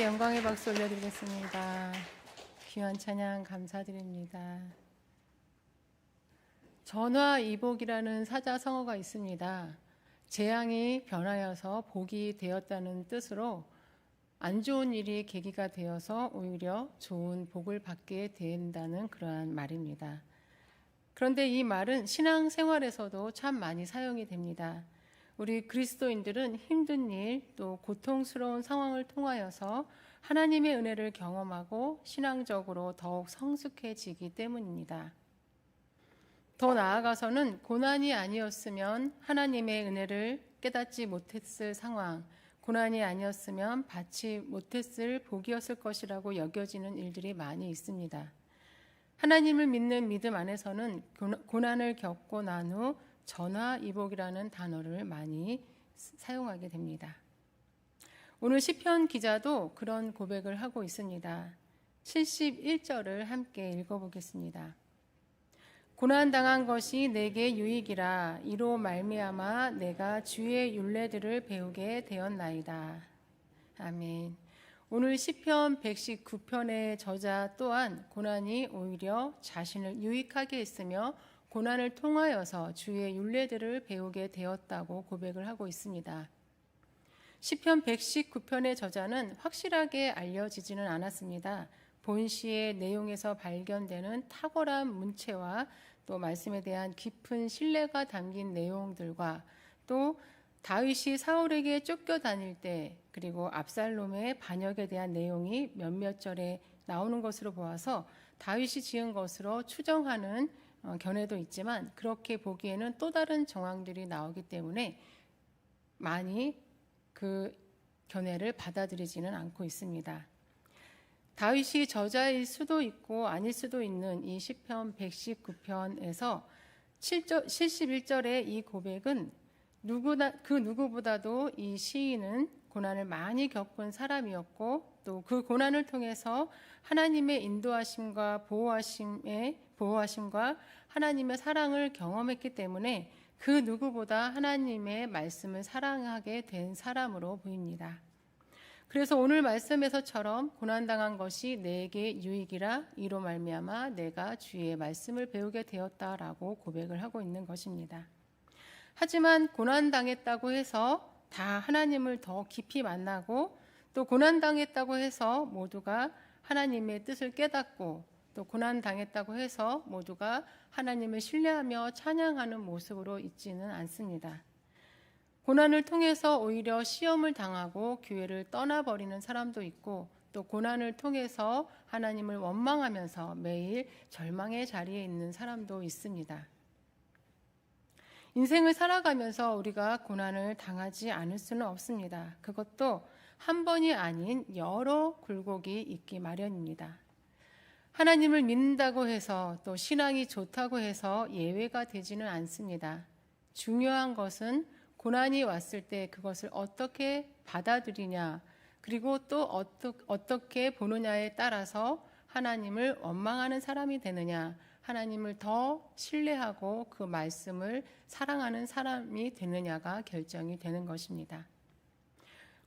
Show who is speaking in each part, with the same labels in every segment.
Speaker 1: 하나님께 영광의 박수 올려드리겠습니다. 귀한 찬양 감사드립니다. 전화이복이라는 사자성어가 있습니다. 재앙이 변하여서 복이 되었다는 뜻으로 안 좋은 일이 계기가 되어서 오히려 좋은 복을 받게 된다는 그러한 말입니다. 그런데 이 말은 신앙생활에서도 참 많이 사용이 됩니다. 우리 그리스도인들은 힘든 일, 또 고통스러운 상황을 통하여서 하나님의 은혜를 경험하고 신앙적으로 더욱 성숙해지기 때문입니다. 더 나아가서는 고난이 아니었으면 하나님의 은혜를 깨닫지 못했을 상황, 고난이 아니었으면 받지 못했을 복이었을 것이라고 여겨지는 일들이 많이 있습니다. 하나님을 믿는 믿음 안에서는 고난을 겪고 난 후 전화이복이라는 단어를 많이 사용하게 됩니다. 오늘 시편 기자도 그런 고백을 하고 있습니다. 71절을 함께 읽어보겠습니다. 고난당한 것이 내게 유익이라 이로 말미암아 내가 주의 율례들을 배우게 되었나이다. 아멘. 오늘 시편 119편의 저자 또한 고난이 오히려 자신을 유익하게 했으며 고난을 통하여서 주의 율례들을 배우게 되었다고 고백을 하고 있습니다. 시편 119편의 저자는 확실하게 알려지지는 않았습니다. 본 시의 내용에서 발견되는 탁월한 문체와 또 말씀에 대한 깊은 신뢰가 담긴 내용들과 또 다윗이 사울에게 쫓겨다닐 때 그리고 압살롬의 반역에 대한 내용이 몇몇 절에 나오는 것으로 보아서 다윗이 지은 것으로 추정하는 견해도 있지만 그렇게 보기에는 또 다른 정황들이 나오기 때문에 많이 그 견해를 받아들이지는 않고 있습니다. 다윗이 저자일 수도 있고 아닐 수도 있는 이 시편 119편에서 71절의 이 고백은 그 누구보다도 이 시인은 고난을 많이 겪은 사람이었고 또 그 고난을 통해서 하나님의 인도하심과 보호하심과 하나님의 사랑을 경험했기 때문에 그 누구보다 하나님의 말씀을 사랑하게 된 사람으로 보입니다. 그래서 오늘 말씀에서처럼 고난당한 것이 내게 유익이라 이로 말미암아 내가 주의 말씀을 배우게 되었다라고 고백을 하고 있는 것입니다. 하지만 고난당했다고 해서 다 하나님을 더 깊이 만나고 또 고난당했다고 해서 모두가 하나님의 뜻을 깨닫고 또 고난당했다고 해서 모두가 하나님을 신뢰하며 찬양하는 모습으로 있지는 않습니다. 고난을 통해서 오히려 시험을 당하고 교회를 떠나버리는 사람도 있고 또 고난을 통해서 하나님을 원망하면서 매일 절망의 자리에 있는 사람도 있습니다. 인생을 살아가면서 우리가 고난을 당하지 않을 수는 없습니다. 그것도 한 번이 아닌 여러 굴곡이 있기 마련입니다. 하나님을 믿는다고 해서 또 신앙이 좋다고 해서 예외가 되지는 않습니다. 중요한 것은 고난이 왔을 때 그것을 어떻게 받아들이냐 그리고 또 어떻게 보느냐에 따라서 하나님을 원망하는 사람이 되느냐 하나님을 더 신뢰하고 그 말씀을 사랑하는 사람이 되느냐가 결정이 되는 것입니다.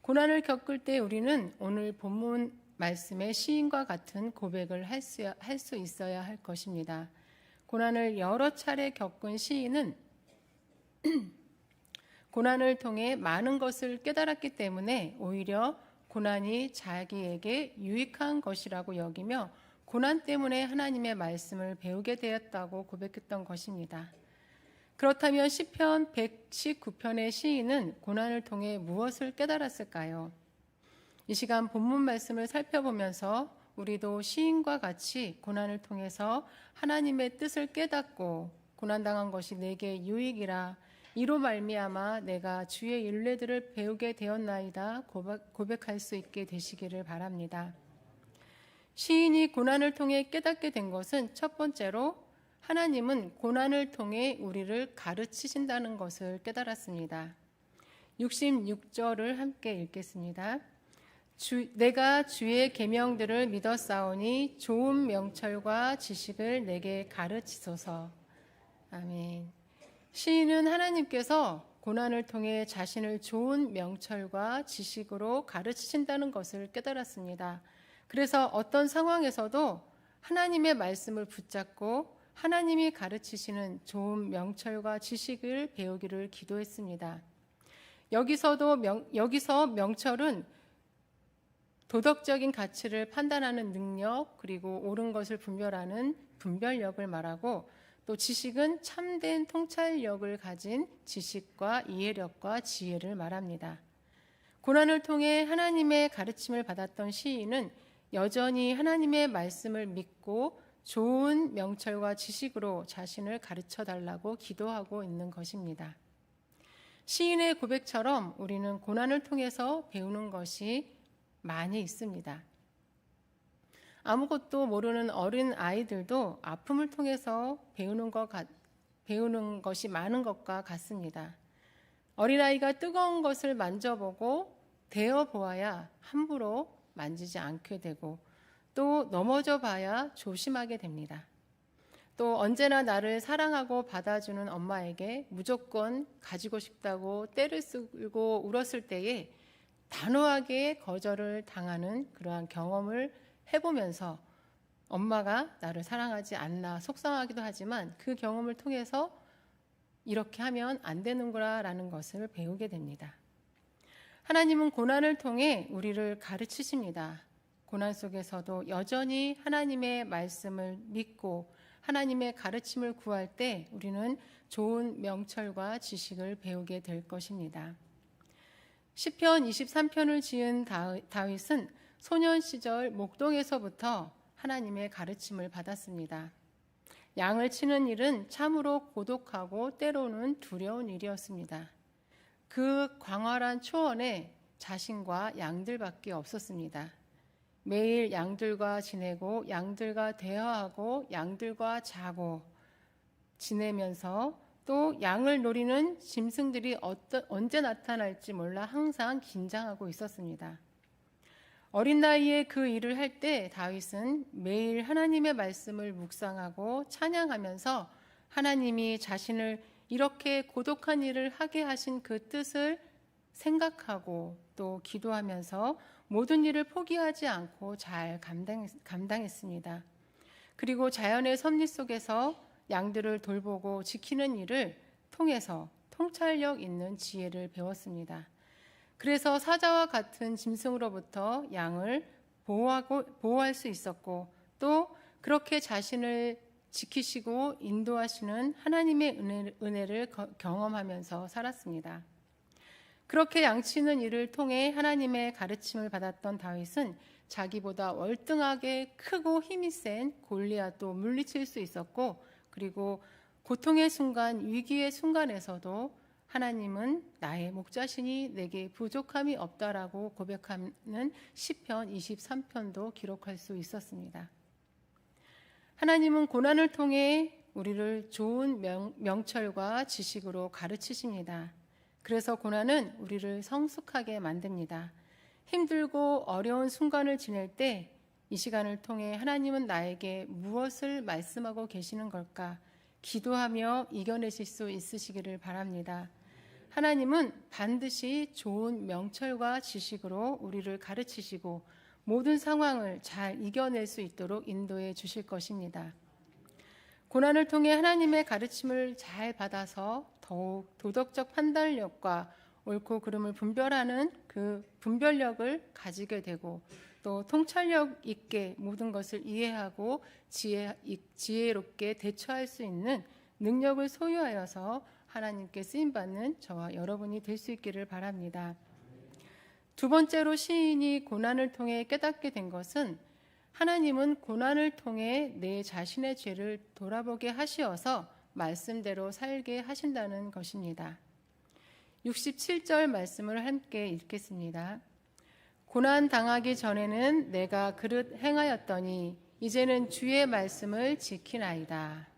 Speaker 1: 고난을 겪을 때 우리는 오늘 본문 말씀의 시인과 같은 고백을 할 수 있어야 할 것입니다. 고난을 여러 차례 겪은 시인은 고난을 통해 많은 것을 깨달았기 때문에 오히려 고난이 자기에게 유익한 것이라고 여기며 고난 때문에 하나님의 말씀을 배우게 되었다고 고백했던 것입니다. 그렇다면 시편 119편의 시인은 고난을 통해 무엇을 깨달았을까요? 이 시간 본문 말씀을 살펴보면서 우리도 시인과 같이 고난을 통해서 하나님의 뜻을 깨닫고 고난당한 것이 내게 유익이라 이로 말미암아 내가 주의 율례들을 배우게 되었나이다 고백할 수 있게 되시기를 바랍니다. 시인이 고난을 통해 깨닫게 된 것은 첫 번째로 하나님은 고난을 통해 우리를 가르치신다는 것을 깨달았습니다. 66절을 함께 읽겠습니다. 내가 주의 계명들을 믿었사오니 좋은 명철과 지식을 내게 가르치소서. 아멘. 시인은 하나님께서 고난을 통해 자신을 좋은 명철과 지식으로 가르치신다는 것을 깨달았습니다. 그래서 어떤 상황에서도 하나님의 말씀을 붙잡고 하나님이 가르치시는 좋은 명철과 지식을 배우기를 기도했습니다. 여기서 명철은 도덕적인 가치를 판단하는 능력, 그리고 옳은 것을 분별하는 분별력을 말하고, 또 지식은 참된 통찰력을 가진 지식과 이해력과 지혜를 말합니다. 고난을 통해 하나님의 가르침을 받았던 시인은 여전히 하나님의 말씀을 믿고 좋은 명철과 지식으로 자신을 가르쳐 달라고 기도하고 있는 것입니다. 시인의 고백처럼 우리는 고난을 통해서 배우는 것이 많이 있습니다. 아무것도 모르는 어린 아이들도 아픔을 통해서 배우는 것이 많은 것과 같습니다. 어린아이가 뜨거운 것을 만져보고 대어보아야 함부로 만지지 않게 되고, 또 넘어져 봐야 조심하게 됩니다. 또 언제나 나를 사랑하고 받아주는 엄마에게 무조건 가지고 싶다고 떼를 쓰고 울었을 때에 단호하게 거절을 당하는 그러한 경험을 해보면서 엄마가 나를 사랑하지 않나 속상하기도 하지만, 그 경험을 통해서 이렇게 하면 안 되는구나라는 것을 배우게 됩니다. 하나님은 고난을 통해 우리를 가르치십니다. 고난 속에서도 여전히 하나님의 말씀을 믿고 하나님의 가르침을 구할 때 우리는 좋은 명철과 지식을 배우게 될 것입니다. 시편 23편을 지은 다윗은 소년 시절 목동에서부터 하나님의 가르침을 받았습니다. 양을 치는 일은 참으로 고독하고 때로는 두려운 일이었습니다. 그 광활한 초원에 자신과 양들밖에 없었습니다. 매일 양들과 지내고 양들과 대화하고 양들과 자고 지내면서, 또 양을 노리는 짐승들이 언제 나타날지 몰라 항상 긴장하고 있었습니다. 어린 나이에 그 일을 할 때 다윗은 매일 하나님의 말씀을 묵상하고 찬양하면서 하나님이 자신을 이렇게 고독한 일을 하게 하신 그 뜻을 생각하고 또 기도하면서 모든 일을 포기하지 않고 잘 감당했습니다. 그리고 자연의 섭리 속에서 양들을 돌보고 지키는 일을 통해서 통찰력 있는 지혜를 배웠습니다. 그래서 사자와 같은 짐승으로부터 양을 보호할 수 있었고, 또 그렇게 자신을 지키시고 인도하시는 하나님의 은혜를 경험하면서 살았습니다. 그렇게 양치는 일을 통해 하나님의 가르침을 받았던 다윗은 자기보다 월등하게 크고 힘이 센 골리앗도 물리칠 수 있었고, 그리고 고통의 순간, 위기의 순간에서도 하나님은 나의 목자시니 내게 부족함이 없다라고 고백하는 시편 23편도 기록할 수 있었습니다. 하나님은 고난을 통해 우리를 좋은 명철과 지식으로 가르치십니다. 그래서 고난은 우리를 성숙하게 만듭니다. 힘들고 어려운 순간을 지낼 때 이 시간을 통해 하나님은 나에게 무엇을 말씀하고 계시는 걸까 기도하며 이겨내실 수 있으시기를 바랍니다. 하나님은 반드시 좋은 명철과 지식으로 우리를 가르치시고 모든 상황을 잘 이겨낼 수 있도록 인도해 주실 것입니다. 고난을 통해 하나님의 가르침을 잘 받아서 더욱 도덕적 판단력과 옳고 그름을 분별하는 그 분별력을 가지게 되고, 또 통찰력 있게 모든 것을 이해하고 지혜롭게 대처할 수 있는 능력을 소유하여서 하나님께 쓰임받는 저와 여러분이 될 수 있기를 바랍니다. 두 번째로 시인이 고난을 통해 깨닫게 된 것은 하나님은 고난을 통해 내 자신의 죄를 돌아보게 하시어서 말씀대로 살게 하신다는 것입니다. 67절 말씀을 함께 읽겠습니다. 고난 당하기 전에는 내가 그릇 행하였더니 이제는 주의 말씀을 지키나이다.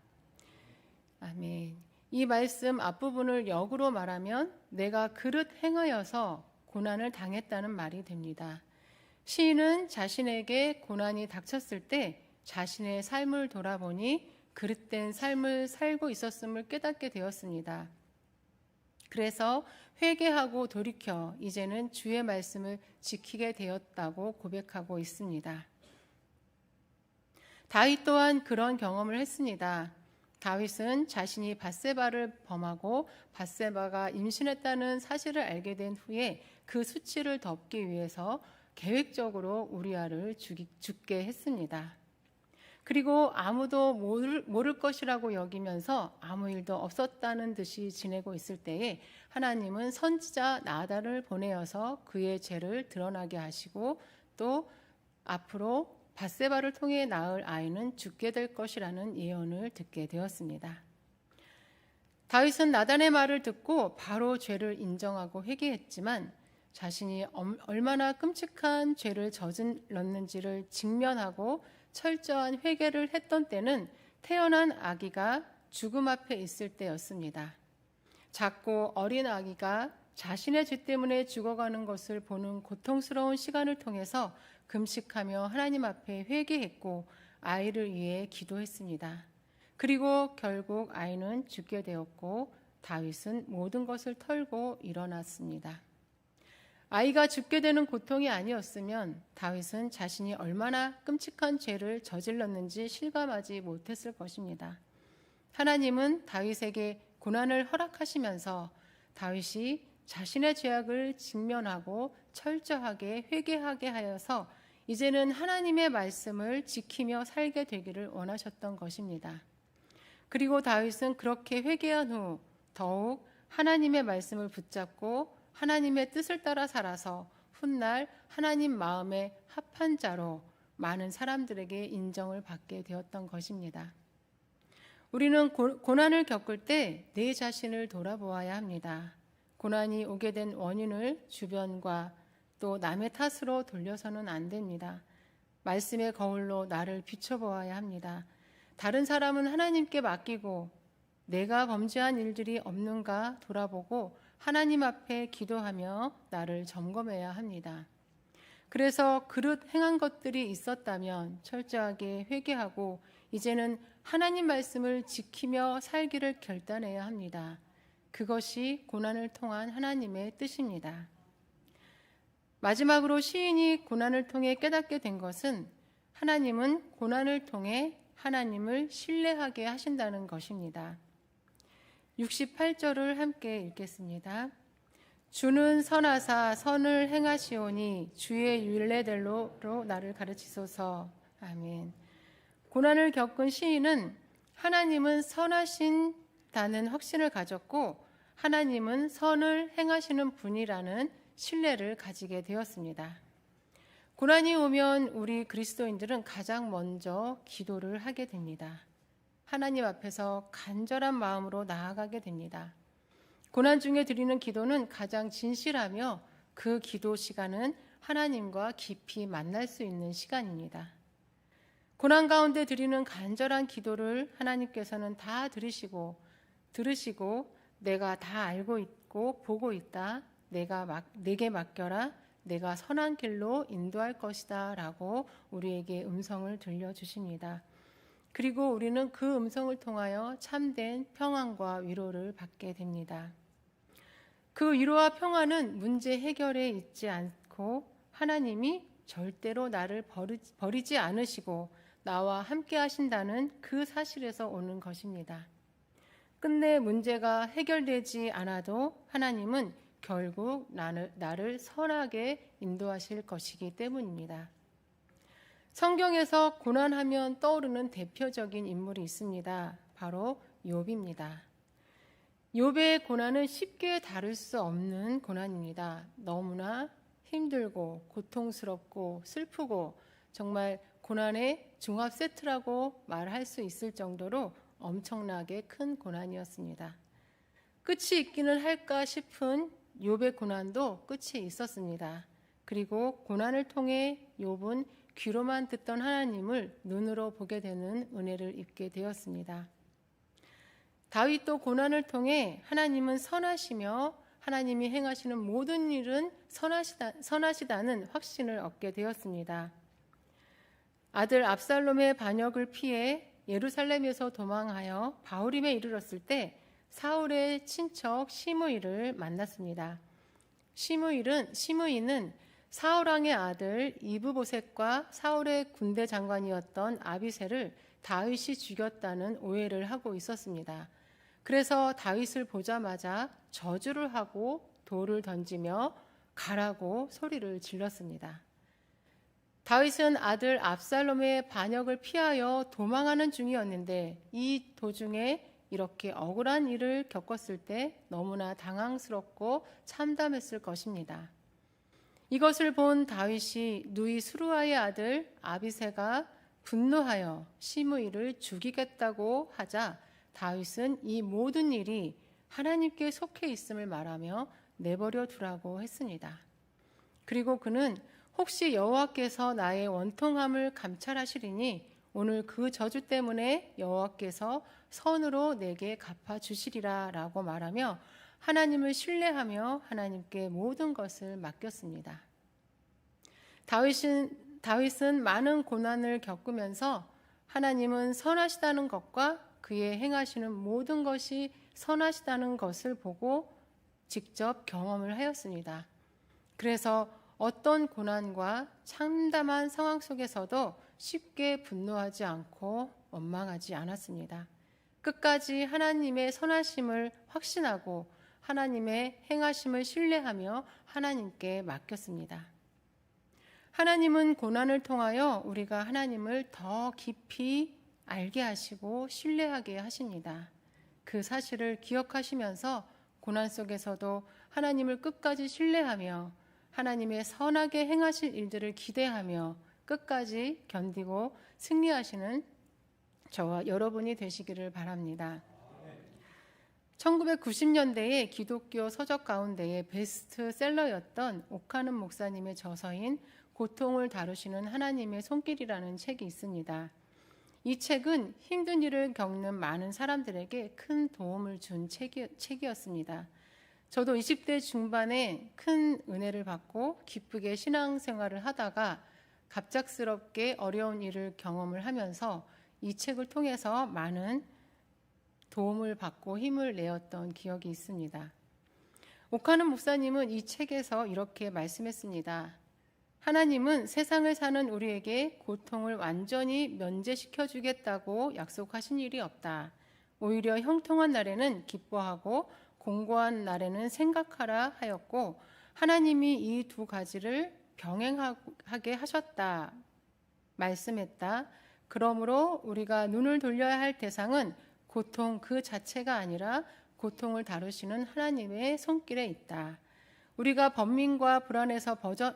Speaker 1: 아멘. 이 말씀 앞부분을 역으로 말하면 내가 그릇 행하여서 고난을 당했다는 말이 됩니다. 시인은 자신에게 고난이 닥쳤을 때 자신의 삶을 돌아보니 그릇된 삶을 살고 있었음을 깨닫게 되었습니다. 그래서 회개하고 돌이켜 이제는 주의 말씀을 지키게 되었다고 고백하고 있습니다. 다윗 또한 그런 경험을 했습니다. 다윗은 자신이 밧세바를 범하고 밧세바가 임신했다는 사실을 알게 된 후에 그 수치를 덮기 위해서 계획적으로 우리아를 죽게 했습니다. 그리고 아무도 모를 것이라고 여기면서 아무 일도 없었다는 듯이 지내고 있을 때에 하나님은 선지자 나단을 보내어서 그의 죄를 드러나게 하시고 또 앞으로 밧세바를 통해 낳을 아이는 죽게 될 것이라는 예언을 듣게 되었습니다. 다윗은 나단의 말을 듣고 바로 죄를 인정하고 회개했지만 자신이 얼마나 끔찍한 죄를 저질렀는지를 직면하고 철저한 회개를 했던 때는 태어난 아기가 죽음 앞에 있을 때였습니다. 작고 어린 아기가 자신의 죄 때문에 죽어가는 것을 보는 고통스러운 시간을 통해서 금식하며 하나님 앞에 회개했고 아이를 위해 기도했습니다. 그리고 결국 아이는 죽게 되었고 다윗은 모든 것을 털고 일어났습니다. 아이가 죽게 되는 고통이 아니었으면 다윗은 자신이 얼마나 끔찍한 죄를 저질렀는지 실감하지 못했을 것입니다. 하나님은 다윗에게 고난을 허락하시면서 다윗이 자신의 죄악을 직면하고 철저하게 회개하게 하여서 이제는 하나님의 말씀을 지키며 살게 되기를 원하셨던 것입니다. 그리고 다윗은 그렇게 회개한 후 더욱 하나님의 말씀을 붙잡고 하나님의 뜻을 따라 살아서 훗날 하나님 마음에 합한 자로 많은 사람들에게 인정을 받게 되었던 것입니다. 우리는 고난을 겪을 때 내 자신을 돌아보아야 합니다. 고난이 오게 된 원인을 주변과 또 남의 탓으로 돌려서는 안 됩니다. 말씀의 거울로 나를 비춰보아야 합니다. 다른 사람은 하나님께 맡기고 내가 범죄한 일들이 없는가 돌아보고 하나님 앞에 기도하며 나를 점검해야 합니다. 그래서 그릇 행한 것들이 있었다면 철저하게 회개하고 이제는 하나님 말씀을 지키며 살기를 결단해야 합니다. 그것이 고난을 통한 하나님의 뜻입니다. 마지막으로 시인이 고난을 통해 깨닫게 된 것은 하나님은 고난을 통해 하나님을 신뢰하게 하신다는 것입니다. 68절을 함께 읽겠습니다. 주는 선하사 선을 행하시오니 주의 율례대로 나를 가르치소서. 아멘. 고난을 겪은 시인은 하나님은 선하신다는 확신을 가졌고 하나님은 선을 행하시는 분이라는 신뢰를 가지게 되었습니다. 고난이 오면 우리 그리스도인들은 가장 먼저 기도를 하게 됩니다. 하나님 앞에서 간절한 마음으로 나아가게 됩니다. 고난 중에 드리는 기도는 가장 진실하며 그 기도 시간은 하나님과 깊이 만날 수 있는 시간입니다. 고난 가운데 드리는 간절한 기도를 하나님께서는 다 들으시고 내가 다 알고 있고 보고 있다. 내게 맡겨라. 내가 선한 길로 인도할 것이다 라고 우리에게 음성을 들려주십니다. 그리고 우리는 그 음성을 통하여 참된 평안과 위로를 받게 됩니다. 그 위로와 평안은 문제 해결에 있지 않고 하나님이 절대로 나를 버리지 않으시고 나와 함께 하신다는 그 사실에서 오는 것입니다. 끝내 문제가 해결되지 않아도 하나님은 결국 나를 선하게 인도하실 것이기 때문입니다. 성경에서 고난하면 떠오르는 대표적인 인물이 있습니다. 바로 욥입니다. 욥의 고난은 쉽게 다룰 수 없는 고난입니다. 너무나 힘들고 고통스럽고 슬프고 정말 고난의 종합 세트라고 말할 수 있을 정도로 엄청나게 큰 고난이었습니다. 끝이 있기는 할까 싶은 욥의 고난도 끝이 있었습니다. 그리고 고난을 통해 욥은 귀로만 듣던 하나님을 눈으로 보게 되는 은혜를 입게 되었습니다. 다윗도 고난을 통해 하나님은 선하시며 하나님이 행하시는 모든 일은 선하시다는 확신을 얻게 되었습니다. 아들 압살롬의 반역을 피해 예루살렘에서 도망하여 바후림에 이르렀을 때 사울의 친척 시므이를 만났습니다. 시므이는 사울 왕의 아들 이브보셋과 사울의 군대 장관이었던 아비새를 다윗이 죽였다는 오해를 하고 있었습니다. 그래서 다윗을 보자마자 저주를 하고 돌을 던지며 가라고 소리를 질렀습니다. 다윗은 아들 압살롬의 반역을 피하여 도망하는 중이었는데 이 도중에 이렇게 억울한 일을 겪었을 때 너무나 당황스럽고 참담했을 것입니다. 이것을 본 다윗이 누이 스루아의 아들 아비새가 분노하여 시므이를 죽이겠다고 하자 다윗은 이 모든 일이 하나님께 속해 있음을 말하며 내버려 두라고 했습니다. 그리고 그는 혹시 여호와께서 나의 원통함을 감찰하시리니 오늘 그 저주 때문에 여호와께서 선으로 내게 갚아주시리라 라고 말하며 하나님을 신뢰하며 하나님께 모든 것을 맡겼습니다. 다윗은 많은 고난을 겪으면서 하나님은 선하시다는 것과 그의 행하시는 모든 것이 선하시다는 것을 보고 직접 경험을 하였습니다. 그래서 어떤 고난과 참담한 상황 속에서도 쉽게 분노하지 않고 원망하지 않았습니다. 끝까지 하나님의 선하심을 확신하고 하나님의 행하심을 신뢰하며 하나님께 맡겼습니다. 하나님은 고난을 통하여 우리가 하나님을 더 깊이 알게 하시고 신뢰하게 하십니다. 그 사실을 기억하시면서 고난 속에서도 하나님을 끝까지 신뢰하며 하나님의 선하게 행하실 일들을 기대하며 끝까지 견디고 승리하시는 저와 여러분이 되시기를 바랍니다. 1990년대에 기독교 서적 가운데에 베스트셀러였던 오카는 목사님의 저서인 고통을 다루시는 하나님의 손길이라는 책이 있습니다. 이 책은 힘든 일을 겪는 많은 사람들에게 큰 도움을 준 책이었습니다. 저도 20대 중반에 큰 은혜를 받고 기쁘게 신앙생활을 하다가 갑작스럽게 어려운 일을 경험을 하면서 이 책을 통해서 많은 도움을 받고 힘을 내었던 기억이 있습니다. 오카는 목사님은 이 책에서 이렇게 말씀했습니다. 하나님은 세상을 사는 우리에게 고통을 완전히 면제시켜 주겠다고 약속하신 일이 없다. 오히려 형통한 날에는 기뻐하고 공고한 날에는 생각하라 하였고 하나님이 이 두 가지를 병행하게 하셨다 말씀했다. 그러므로 우리가 눈을 돌려야 할 대상은 고통 그 자체가 아니라 고통을 다루시는 하나님의 손길에 있다. 우리가 번민과 불안에서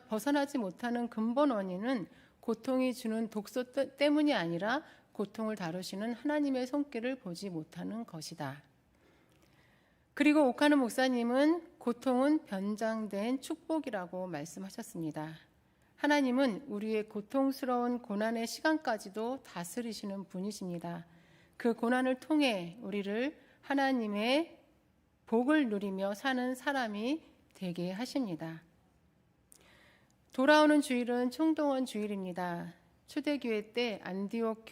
Speaker 1: 벗어나지 못하는 근본 원인은 고통이 주는 독소 때문이 아니라 고통을 다루시는 하나님의 손길을 보지 못하는 것이다. 그리고 오카는 목사님은 고통은 변장된 축복이라고 말씀하셨습니다. 하나님은 우리의 고통스러운 고난의 시간까지도 다스리시는 분이십니다. 그 고난을 통해 우리를 하나님의 복을 누리며 사는 사람이 되게 하십니다. 돌아오는 주일은 총동원 주일입니다. 초대교회 때 안디옥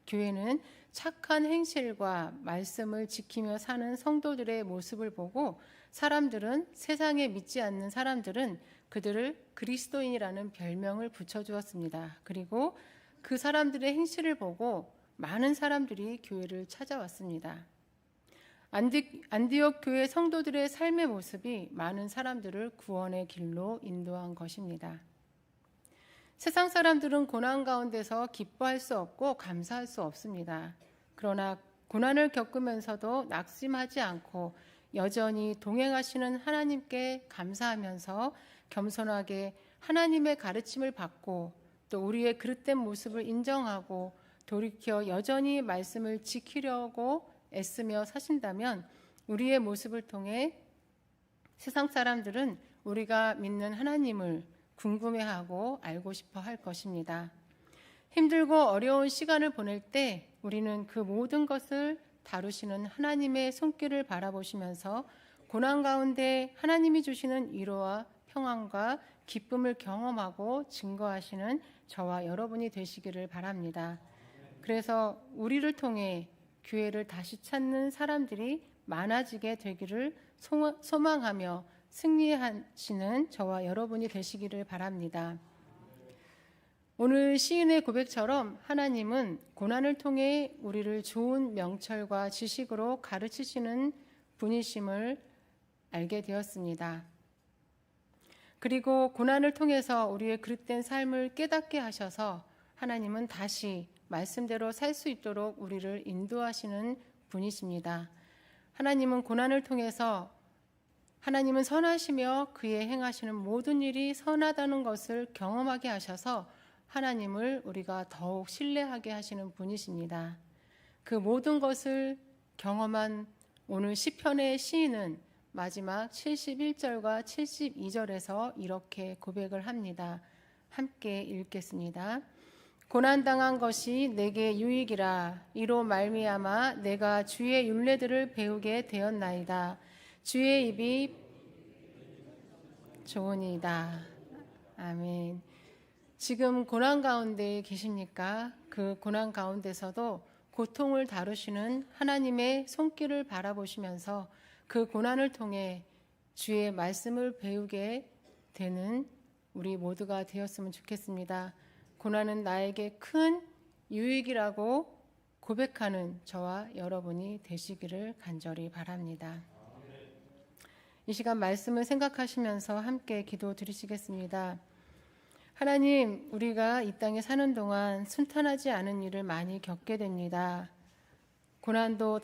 Speaker 1: 교회는 착한 행실과 말씀을 지키며 사는 성도들의 모습을 보고 세상에 믿지 않는 사람들은 그들을 그리스도인이라는 별명을 붙여주었습니다. 그리고 그 사람들의 행실을 보고 많은 사람들이 교회를 찾아왔습니다. 안디옥 교회 성도들의 삶의 모습이 많은 사람들을 구원의 길로 인도한 것입니다. 세상 사람들은 고난 가운데서 기뻐할 수 없고 감사할 수 없습니다. 그러나 고난을 겪으면서도 낙심하지 않고 여전히 동행하시는 하나님께 감사하면서 겸손하게 하나님의 가르침을 받고 또 우리의 그릇된 모습을 인정하고 돌이켜 여전히 말씀을 지키려고 애쓰며 사신다면 우리의 모습을 통해 세상 사람들은 우리가 믿는 하나님을 궁금해하고 알고 싶어 할 것입니다. 힘들고 어려운 시간을 보낼 때 우리는 그 모든 것을 다루시는 하나님의 손길을 바라보시면서 고난 가운데 하나님이 주시는 위로와 평안과 기쁨을 경험하고 증거하시는 저와 여러분이 되시기를 바랍니다. 그래서 우리를 통해 교회를 다시 찾는 사람들이 많아지게 되기를 소망하며 승리하시는 저와 여러분이 되시기를 바랍니다. 오늘 시인의 고백처럼 하나님은 고난을 통해 우리를 좋은 명철과 지식으로 가르치시는 분이심을 알게 되었습니다. 그리고 고난을 통해서 우리의 그릇된 삶을 깨닫게 하셔서 하나님은 다시 말씀대로 살 수 있도록 우리를 인도하시는 분이십니다. 하나님은 고난을 통해서 하나님은 선하시며 그의 행하시는 모든 일이 선하다는 것을 경험하게 하셔서 하나님을 우리가 더욱 신뢰하게 하시는 분이십니다. 그 모든 것을 경험한 오늘 시편의 시인은 마지막 71절과 72절에서 이렇게 고백을 합니다. 함께 읽겠습니다. 고난당한 것이 내게 유익이라. 이로 말미암아 내가 주의 율례들을 배우게 되었나이다. 주의 입이 좋으니이다. 아멘. 지금 고난 가운데 계십니까? 그 고난 가운데서도 고통을 다루시는 하나님의 손길을 바라보시면서 그 고난을 통해 주의 말씀을 배우게 되는 우리 모두가 되었으면 좋겠습니다. 고난은 나에게 큰 유익이라고 고백하는 저와 여러분이 되시기를 간절히 바랍니다. 이 시간 말씀을 생각하시면서 함께 기도 드리시겠습니다. 하나님, 우리가 이 땅에 사는 동안 순탄하지 않은 일을 많이 겪게 됩니다. 고난도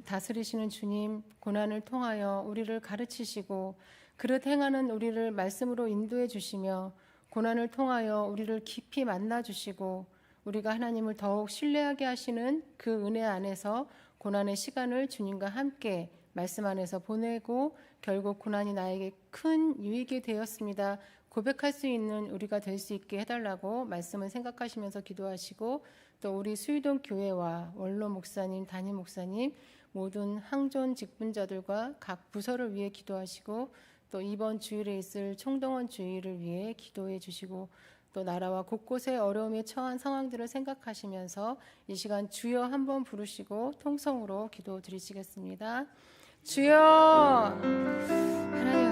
Speaker 1: 다스리시는 주님, 고난을 통하여 우리를 가르치시고 그릇 행하는 우리를 말씀으로 인도해 주시며 고난을 통하여 우리를 깊이 만나 주시고 우리가 하나님을 더욱 신뢰하게 하시는 그 은혜 안에서 고난의 시간을 주님과 함께 말씀 안에서 보내고 결국 고난이 나에게 큰 유익이 되었습니다. 고백할 수 있는 우리가 될 수 있게 해달라고 말씀을 생각하시면서 기도하시고 또 우리 수유동 교회와 원로 목사님, 담임 목사님, 모든 항존 직분자들과 각 부서를 위해 기도하시고 또 이번 주일에 있을 총동원 주일을 위해 기도해 주시고 또 나라와 곳곳에 어려움에 처한 상황들을 생각하시면서 이 시간 주여 한번 부르시고 통성으로 기도 드리시겠습니다. 주여, 하나님